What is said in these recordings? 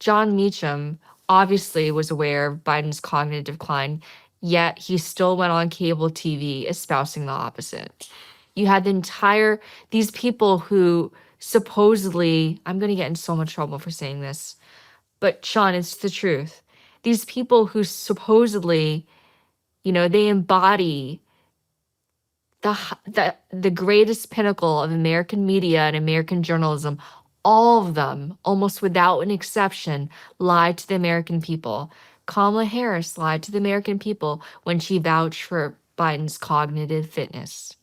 John Meacham obviously was aware of Biden's cognitive decline, yet he still went on cable TV espousing the opposite. You had these people who supposedly, I'm going to get in so much trouble for saying this, but Sean, it's the truth. These people who supposedly, they embody the greatest pinnacle of American media and American journalism, all of them, almost without an exception, lied to the American people. Kamala Harris lied to the American people when she vouched for Biden's cognitive fitness,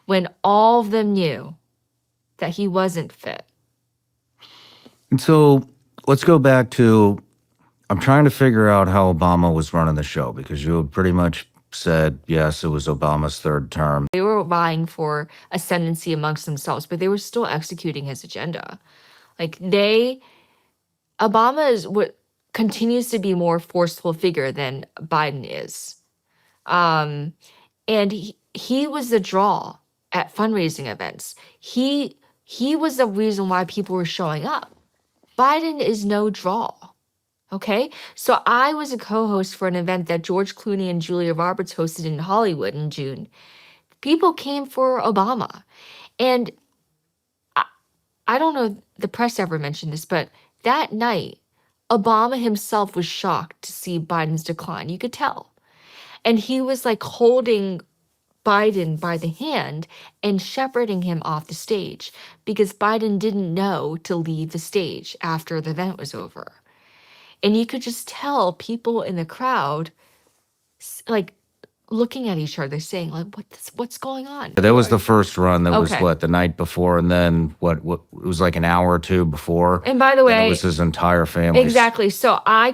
when all of them knew that he wasn't fit. And so let's go back to, I'm trying to figure out how Obama was running the show, because you pretty much said, yes, it was Obama's third term. They were vying for ascendancy amongst themselves, but they were still executing his agenda. Obama is what continues to be more forceful figure than Biden is. And he was the draw at fundraising events. He was the reason why people were showing up. Biden is no draw. Okay, so I was a co-host for an event that George Clooney and Julia Roberts hosted in Hollywood in June. People came for Obama. And I don't know if the press ever mentioned this, but that night, Obama himself was shocked to see Biden's decline. You could tell. And he was like holding Biden by the hand and shepherding him off the stage because Biden didn't know to leave the stage after the event was over. And you could just tell people in the crowd, like, looking at each other saying, like, what's going on? That was the first run. That was the night before, and then what it was like an hour or two before. And by the way, it was his entire family. Exactly. So I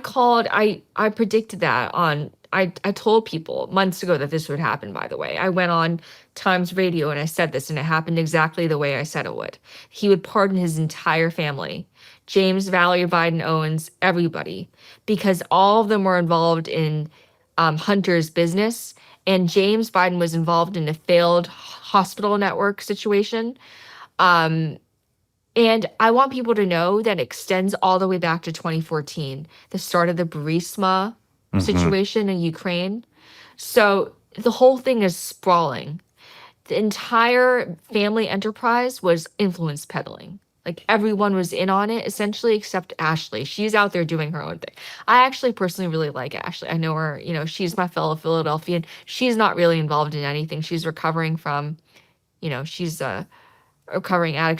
predicted that I told people months ago that this would happen, by the way. I went on Times Radio and I said this, and it happened exactly the way I said it would. He would pardon his entire family. James, Valerie Biden, Owens, everybody, because all of them were involved in Hunter's business. And James Biden was involved in a failed hospital network situation. And I want people to know that extends all the way back to 2014, the start of the Burisma situation in Ukraine. So the whole thing is sprawling. The entire family enterprise was influence peddling. Like everyone was in on it, essentially, except Ashley. She's out there doing her own thing. I actually personally really like Ashley. I know her, she's my fellow Philadelphian. She's not really involved in anything. She's recovering from, she's a recovering addict.